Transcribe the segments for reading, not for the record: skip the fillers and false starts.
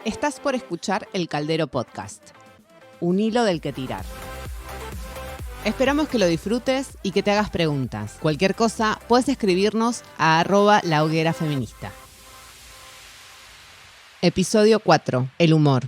Estás por escuchar El Caldero Podcast, un hilo del que tirar. Esperamos que lo disfrutes y que te hagas preguntas. Cualquier cosa, puedes escribirnos a @lahoguerafeminista. Episodio 4. El humor.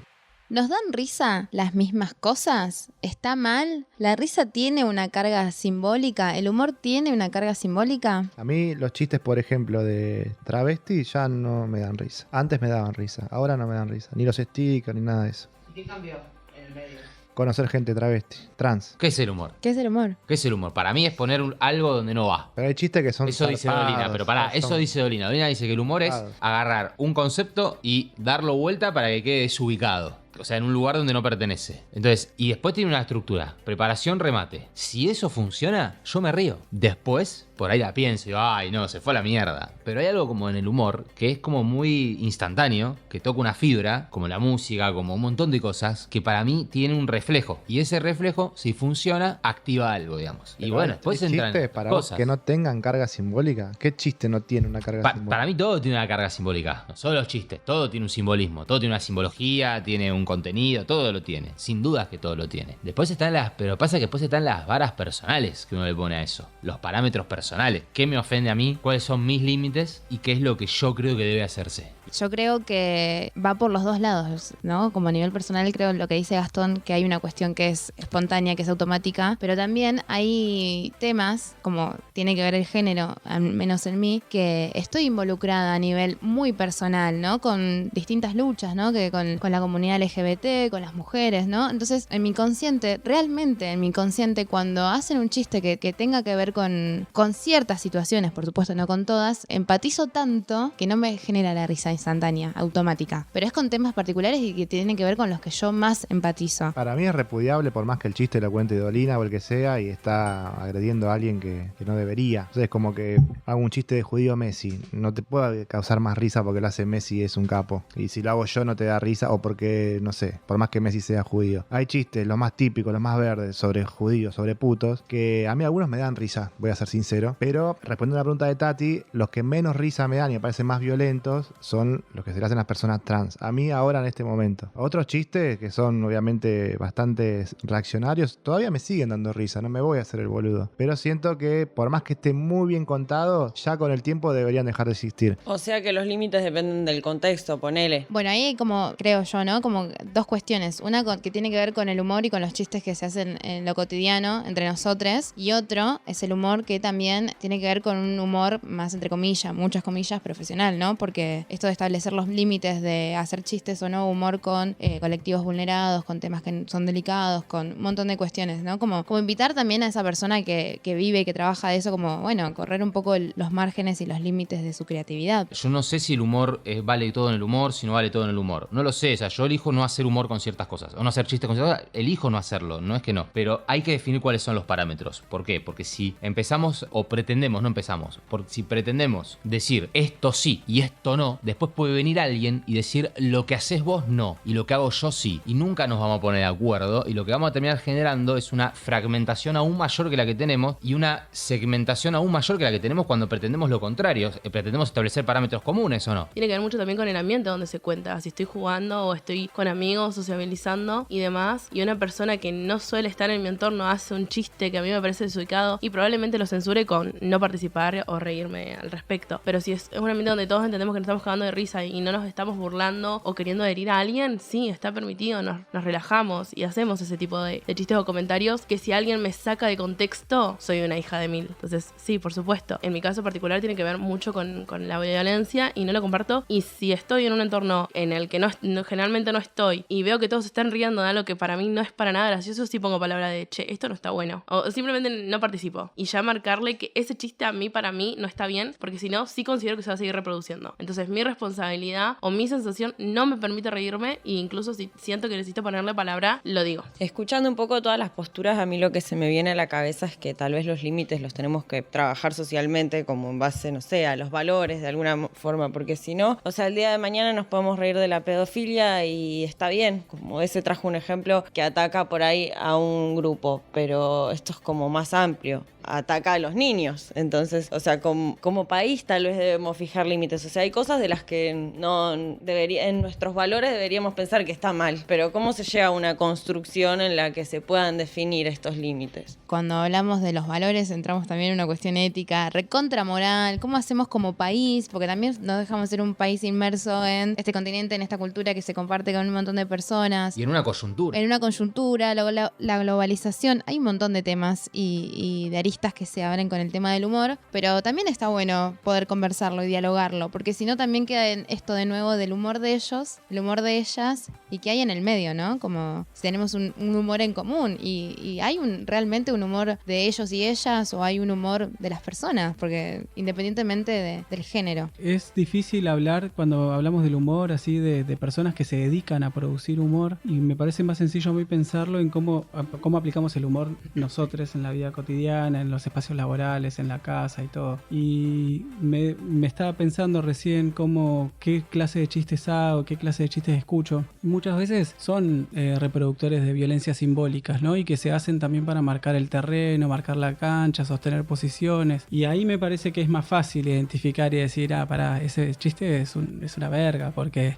¿Nos dan risa las mismas cosas? ¿Está mal? ¿La risa tiene una carga simbólica? ¿El humor tiene una carga simbólica? A mí los chistes, por ejemplo, de travesti ya no me dan risa. Antes me daban risa, ahora no me dan risa. Ni los stickers, ni nada de eso. ¿Y qué cambió en el medio? Conocer gente travesti, trans. ¿Qué es el humor? ¿Qué es el humor? ¿Qué es el humor? Para mí es poner algo donde no va. Pero hay chistes que son Eso dice zarpados, Dolina, pero pará, son- eso dice Dolina. Dolina dice que el humor es zarpados. agarrar un concepto y darlo vuelta para que quede desubicado. O sea, en un lugar donde no pertenece. Entonces, y después tiene una estructura. Preparación, remate. Si eso funciona, yo me río. Después, por ahí la pienso y digo, ay, no, se fue a la mierda. Pero hay algo como en el humor que es como muy instantáneo, que toca una fibra, como la música, como un montón de cosas, que para mí tiene un reflejo. Y ese reflejo, si funciona, activa algo, digamos. Y Pero bueno, hay después entran chistes para vos cosas. que no tengan carga simbólica. ¿Qué chiste no tiene una carga simbólica? Para mí todo tiene una carga simbólica, no solo los chistes, todo tiene un simbolismo, todo tiene una simbología, tiene un contenido, todo lo tiene, sin dudas que todo lo tiene. Después están pero pasa que después están las varas personales que uno le pone a eso, los parámetros personales, qué me ofende a mí, cuáles son mis límites y qué es lo que yo creo que debe hacerse. Yo creo que va por los dos lados, ¿no? Como a nivel personal creo lo que dice Gastón, que hay una cuestión que es espontánea, que es automática, pero también hay temas, como tiene que ver el género, al menos en mí, que estoy involucrada a nivel muy personal, ¿no? Con distintas luchas, ¿no? Que con la comunidad LGBT, con las mujeres, ¿no? Entonces, en mi consciente, realmente en mi consciente, cuando hacen un chiste que tenga que ver con ciertas situaciones, por supuesto no con todas, empatizo tanto que no me genera la risa instantánea, automática. Pero es con temas particulares y que tienen que ver con los que yo más empatizo. Para mí es repudiable por más que el chiste lo cuente Dolina o el que sea y está agrediendo a alguien que no debería. Entonces como que hago un chiste de judío Messi. No te puede causar más risa porque lo hace Messi, es un capo. Y si lo hago yo no te da risa o porque, no sé, por más que Messi sea judío. Hay chistes, los más típicos, los más verdes, sobre judíos, sobre putos, que a mí algunos me dan risa, voy a ser sincero. Pero respondiendo a la pregunta de Tati, los que menos risa me dan y me parecen más violentos son los que se le hacen a las personas trans. A mí ahora en este momento. Otros chistes que son obviamente bastante reaccionarios, todavía me siguen dando risa, no me voy a hacer el boludo. Pero siento que por más que esté muy bien contado, ya con el tiempo deberían dejar de existir. O sea que los límites dependen del contexto, ponele. Bueno, ahí hay como, creo yo, ¿no? Como dos cuestiones. Una que tiene que ver con el humor y con los chistes que se hacen en lo cotidiano entre nosotros. Y otro es el humor que también tiene que ver con un humor más, entre comillas, muchas comillas, profesional, ¿no? Porque esto de establecer los límites de hacer chistes o no humor con colectivos vulnerados, con temas que son delicados, con un montón de cuestiones, ¿no? Como invitar también a esa persona que vive y que trabaja de eso, como, bueno, correr un poco los márgenes y los límites de su creatividad. Yo no sé si el humor vale todo en el humor, si no vale todo en el humor. No lo sé, o sea, yo elijo no hacer humor con ciertas cosas, o no hacer chistes con ciertas cosas, elijo no hacerlo, no es que no. Pero hay que definir cuáles son los parámetros. ¿Por qué? Porque si empezamos, o pretendemos, no empezamos, porque si pretendemos decir esto sí y esto no, después puede venir alguien y decir lo que haces vos no, y lo que hago yo sí. Y nunca nos vamos a poner de acuerdo, y lo que vamos a terminar generando es una fragmentación aún mayor que la que tenemos, y una segmentación aún mayor que la que tenemos cuando pretendemos lo contrario, pretendemos establecer parámetros comunes o no. Tiene que ver mucho también con el ambiente donde se cuenta, si estoy jugando o estoy con amigos, sociabilizando y demás, y una persona que no suele estar en mi entorno hace un chiste que a mí me parece desubicado y probablemente lo censure con no participar o reírme al respecto. Pero si es un ambiente donde todos entendemos que nos estamos cagando de risa y no nos estamos burlando o queriendo herir a alguien, sí, está permitido, nos relajamos y hacemos ese tipo de chistes o comentarios que si alguien me saca de contexto, soy una hija de mil. Entonces, sí, por supuesto. En mi caso particular tiene que ver mucho con la violencia y no lo comparto. Y si estoy en un entorno en el que generalmente no estoy y veo que todos se están riendo de algo que para mí no es para nada gracioso, sí pongo palabra de, che, esto no está bueno. O simplemente no participo. Y ya marcarle que ese chiste para mí no está bien, porque si no, sí considero que se va a seguir reproduciendo. Entonces, mi responsabilidad o mi sensación no me permite reírme e incluso si siento que necesito ponerle palabra, lo digo. Escuchando un poco todas las posturas, a mí lo que se me viene a la cabeza es que tal vez los límites los tenemos que trabajar socialmente como en base, no sé, a los valores de alguna forma, porque si no, o sea, el día de mañana nos podemos reír de la pedofilia y está bien, como ese trajo un ejemplo que ataca por ahí a un grupo, pero esto es como más amplio. Ataca a los niños. Entonces, o sea, como país tal vez debemos fijar límites. O sea, hay cosas de las que que no debería, en nuestros valores deberíamos pensar que está mal, pero ¿cómo se llega a una construcción en la que se puedan definir estos límites? Cuando hablamos de los valores entramos también en una cuestión ética, recontra moral, ¿cómo hacemos como país? Porque también nos dejamos ser un país inmerso en este continente, en esta cultura que se comparte con un montón de personas. Y en una coyuntura. En una coyuntura, la globalización, hay un montón de temas y de aristas que se abren con el tema del humor, pero también está bueno poder conversarlo y dialogarlo, porque si no también queda en esto de nuevo del humor de ellos, el humor de ellas, y que hay en el medio, ¿no? Como si tenemos un humor en común, y hay realmente un humor de ellos y ellas, o hay un humor de las personas, porque independientemente del género. Es difícil hablar cuando hablamos del humor, así de personas que se dedican a producir humor, y me parece más sencillo a mí pensarlo en cómo aplicamos el humor nosotros en la vida cotidiana, en los espacios laborales, en la casa y todo. Y me estaba pensando recién qué clase de chistes hago, qué clase de chistes escucho. Muchas veces son reproductores de violencias simbólicas, ¿no? Y que se hacen también para marcar el terreno, marcar la cancha, sostener posiciones. Y ahí me parece que es más fácil identificar y decir, pará, ese chiste es una verga, porque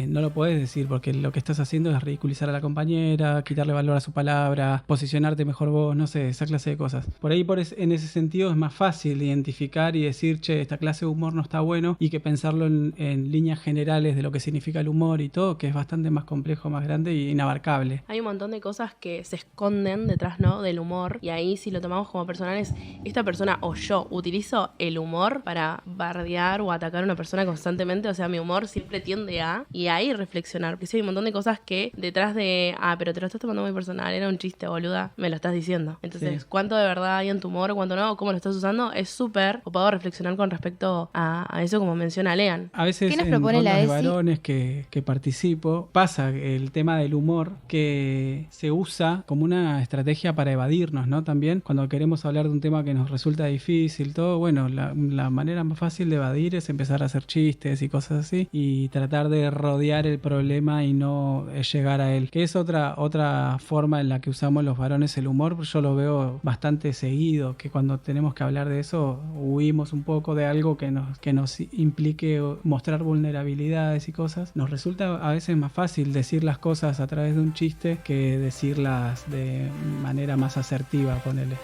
no lo podés decir, porque lo que estás haciendo es ridiculizar a la compañera, quitarle valor a su palabra, posicionarte mejor vos, no sé, esa clase de cosas. Por ahí, en ese sentido, es más fácil identificar y decir, che, esta clase de humor no está bueno, y que pensarlo en líneas generales de lo que significa el humor y todo, que es bastante más complejo, más grande y inabarcable. Hay un montón de cosas que se esconden detrás, ¿no?, del humor, y ahí si lo tomamos como personales, esta persona o yo utilizo el humor para bardear o atacar a una persona constantemente, o sea, mi humor siempre tiende a, y ahí reflexionar, porque sí hay un montón de cosas que detrás de, pero te lo estás tomando muy personal, era un chiste, boluda, me lo estás diciendo. Entonces, sí, ¿cuánto de verdad hay en tu humor o cuánto no? ¿Cómo lo estás usando? Es súper ocupado reflexionar con respecto a eso, como menciona Lean. A veces en rondas de varones que participo, pasa el tema del humor que se usa como una estrategia para evadirnos, ¿no? También cuando queremos hablar de un tema que nos resulta difícil, todo, bueno, la manera más fácil de evadir es empezar a hacer chistes y cosas así, y tratar de rodear el problema y no llegar a él, que es otra forma en la que usamos los varones el humor. Yo lo veo bastante seguido, que cuando tenemos que hablar de eso huimos un poco de algo que nos implique mostrar vulnerabilidades y cosas. Nos resulta a veces más fácil decir las cosas a través de un chiste que decirlas de manera más asertiva, ponele.